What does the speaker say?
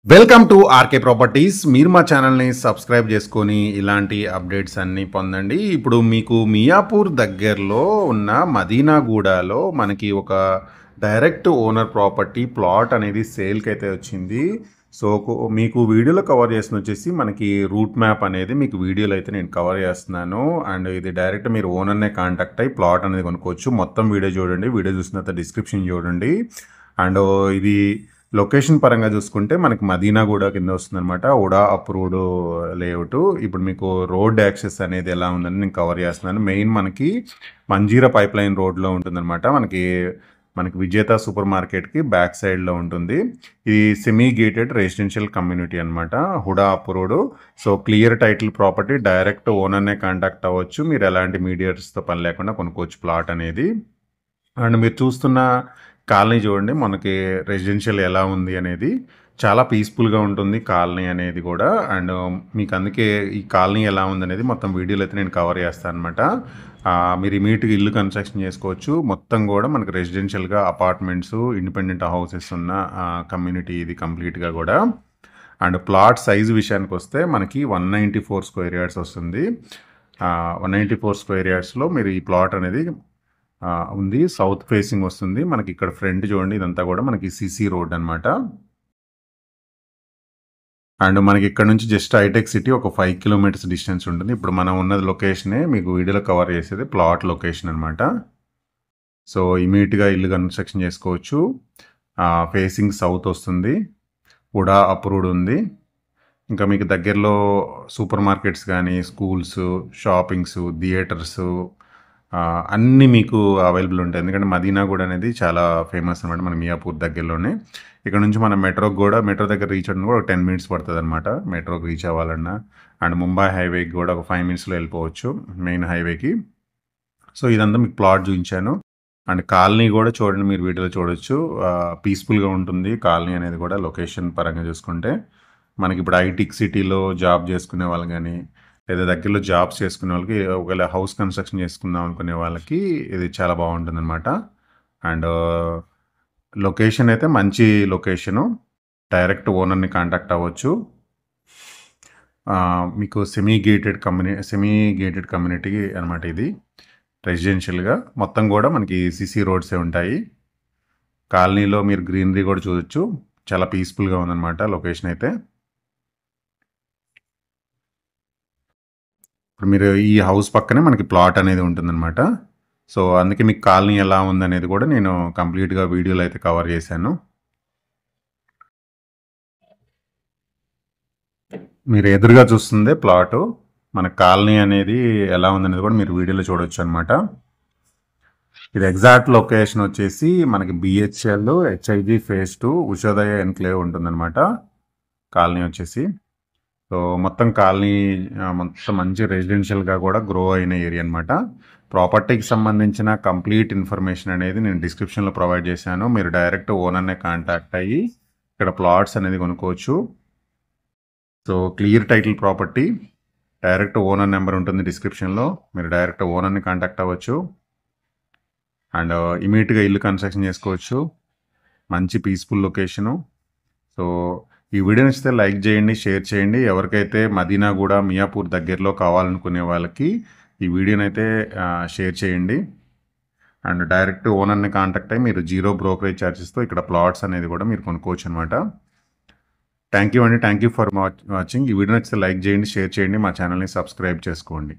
Welcome to RK properties. మీరు మా ఛానల్ని సబ్స్క్రైబ్ చేసుకొని ఇలాంటి అప్డేట్స్ అన్నీ పొందండి. ఇప్పుడు మీకు మియాపూర్ దగ్గరలో ఉన్న మదీనాగూడలో మనకి ఒక డైరెక్ట్ ఓనర్ ప్రాపర్టీ ప్లాట్ అనేది సేల్కి అయితే వచ్చింది. సో మీకు వీడియోలో కవర్ చేసిన వచ్చేసి మనకి రూట్ మ్యాప్ అనేది మీకు వీడియోలో అయితే నేను కవర్ చేస్తున్నాను. అండ్ ఇది డైరెక్ట్ మీరు ఓనర్నే కాంటాక్ట్ అయ్యి ప్లాట్ అనేది కొనుక్కోవచ్చు. మొత్తం వీడియో చూడండి, వీడియో చూసిన తర్వాత డిస్క్రిప్షన్ చూడండి. అండ్ ఇది లొకేషన్ పరంగా చూసుకుంటే మనకి మదీనాగూడ కింద వస్తుందన్నమాట. ఉడా అప్రూవ్డ్ లేఅవుట్. ఇప్పుడు మీకు రోడ్ యాక్సెస్ అనేది ఎలా ఉందని నేను కవర్ చేస్తున్నాను. మెయిన్ మనకి మంజీరా పైప్ లైన్ రోడ్లో ఉంటుందన్నమాట. మనకి విజేత సూపర్ మార్కెట్కి బ్యాక్ సైడ్లో ఉంటుంది. ఇది సెమీ గేటెడ్ రెసిడెన్షియల్ కమ్యూనిటీ అనమాట. HUDA approved. So clear title property, direct ఓనర్నే కాంటాక్ట్ అవ్వచ్చు. మీరు ఎలాంటి మీడియేటర్స్తో పని లేకుండా కొనుక్కోవచ్చు ప్లాట్ అనేది. అండ్ మీరు చూస్తున్న కాలనీ చూడండి, మనకి రెసిడెన్షియల్ ఎలా ఉంది అనేది చాలా పీస్ఫుల్గా ఉంటుంది కాలనీ అనేది కూడా. అండ్ మీకు అందుకే ఈ కాలనీ ఎలా ఉంది అనేది మొత్తం వీడియోలో అయితే నేను కవర్ చేస్తాను అనమాట. మీరు ఇమీడియట్గా ఇల్లు కన్స్ట్రక్షన్ చేసుకోవచ్చు. మొత్తం కూడా మనకి రెసిడెన్షియల్గా అపార్ట్మెంట్స్, ఇండిపెండెంట్ హౌసెస్ ఉన్న కమ్యూనిటీ ఇది కంప్లీట్గా కూడా. అండ్ ప్లాట్ సైజు విషయానికి వస్తే మనకి 194 స్క్వేర్ యార్డ్స్ వస్తుంది. 194 స్క్వేర్ యార్డ్స్లో మీరు ఈ ప్లాట్ అనేది ఉంది. సౌత్ ఫేసింగ్ వస్తుంది. మనకి ఇక్కడ ఫ్రంట్ చూడండి, ఇదంతా కూడా మనకి సిసి రోడ్ అనమాట. అండ్ మనకి ఇక్కడ నుంచి జస్ట్ హైటెక్ సిటీ ఒక 5 కిలోమీటర్స్ డిస్టెన్స్ ఉంటుంది. ఇప్పుడు మనం ఉన్నది లొకేషనే మీకు వీడియోలో కవర్ చేసేది ప్లాట్ లొకేషన్ అనమాట. సో ఇమీడియట్గా ఇల్లు కన్స్ట్రక్షన్ చేసుకోవచ్చు. ఫేసింగ్ సౌత్ వస్తుంది. ఉడా అప్రూవ్డ్ ఉంది. ఇంకా మీకు దగ్గరలో సూపర్ మార్కెట్స్ కానీ, స్కూల్స్, షాపింగ్స్, థియేటర్స్ అన్నీ మీకు అవైలబుల్ ఉంటాయి. ఎందుకంటే మదీనాగూడ అనేది చాలా ఫేమస్ అనమాట మన మియాపూర్ దగ్గరలోనే. ఇక్కడ నుంచి మనం మెట్రో దగ్గర రీచ్ అవ్వడం కూడా ఒక 10 మినిట్స్ పడుతుంది అనమాట మెట్రోకి రీచ్ అవ్వాలన్నా. అండ్ ముంబై హైవేకి కూడా ఒక 5 మినిట్స్లో వెళ్ళిపోవచ్చు మెయిన్ హైవేకి. సో ఇదంతా మీకు ప్లాట్ చూపించాను. అండ్ కాలనీ కూడా చూడండి, మీరు వీడియోలో చూడొచ్చు. పీస్ఫుల్గా ఉంటుంది కాలనీ అనేది కూడా లొకేషన్ పరంగా చూసుకుంటే. మనకి ఇప్పుడు ఐటిక్ సిటీలో జాబ్ చేసుకునే వాళ్ళు కానీ, లేదా దగ్గరలో జాబ్స్ చేసుకునే వాళ్ళకి, ఒకవేళ హౌస్ కన్స్ట్రక్షన్ చేసుకుందాం అనుకునే వాళ్ళకి ఇది చాలా బాగుంటుంది అనమాట. అండ్ లొకేషన్ అయితే మంచి లొకేషను. డైరెక్ట్ ఓనర్ని కాంటాక్ట్ అవ్వచ్చు. మీకు సెమీ గేటెడ్ కమ్యూనిటీ అనమాట ఇది. రెసిడెన్షియల్గా మొత్తం కూడా మనకి సిసి రోడ్సే ఉంటాయి. కాలనీలో మీరు గ్రీనరీ కూడా చూడొచ్చు. చాలా పీస్ఫుల్గా ఉందన్నమాట లొకేషన్ అయితే. ఇప్పుడు మీరు ఈ హౌస్ పక్కనే మనకి ప్లాట్ అనేది ఉంటుందన్నమాట. సో అందుకే మీకు కాలనీ ఎలా ఉందనేది కూడా నేను కంప్లీట్గా వీడియోలో అయితే కవర్ చేశాను. మీరు ఎదురుగా చూస్తుందే ప్లాటు. మన కాలనీ అనేది ఎలా ఉందనేది కూడా మీరు వీడియోలో చూడొచ్చు అనమాట. ఇది ఎగ్జాక్ట్ లొకేషన్ వచ్చేసి మనకి BHEL HIG phase 2 Ushodaya enclave ఉంటుందన్నమాట కాలనీ వచ్చేసి. సో మొత్తం కాలనీ మొత్తం మంచి రెసిడెన్షియల్గా కూడా గ్రో అయిన ఏరియా అనమాట. ప్రాపర్టీకి సంబంధించిన కంప్లీట్ ఇన్ఫర్మేషన్ అనేది నేను డిస్క్రిప్షన్లో ప్రొవైడ్ చేశాను. మీరు డైరెక్ట్ ఓనర్నే కాంటాక్ట్ అయ్యి ఇక్కడ ప్లాట్స్ అనేది కొనుక్కోవచ్చు. So clear title property, direct owner number ఉంటుంది డిస్క్రిప్షన్లో. మీరు డైరెక్ట్ ఓనర్ని కాంటాక్ట్ అవ్వచ్చు. అండ్ ఇమీడియట్గా ఇల్లు కన్స్ట్రక్షన్ చేసుకోవచ్చు. మంచి పీస్ఫుల్ లొకేషను. సో ఈ వీడియో నచ్చితే లైక్ చేయండి, షేర్ చేయండి. ఎవరికైతే మదీనాగూడ మియాపూర్ దగ్గరలో కావాలనుకునే వాళ్ళకి ఈ వీడియోని అయితే షేర్ చేయండి. అండ్ డైరెక్ట్ ఓనర్ని కాంటాక్ట్ అయ్యి మీరు 0 బ్రోకరేజ్ ఛార్జెస్తో ఇక్కడ ప్లాట్స్ అనేది కూడా మీరు కొనుక్కోవచ్చు అనమాట. Thank you for watching. ఈ వీడియో నచ్చితే లైక్ చేయండి, షేర్ చేయండి, మా ఛానల్ని సబ్స్క్రైబ్ చేసుకోండి.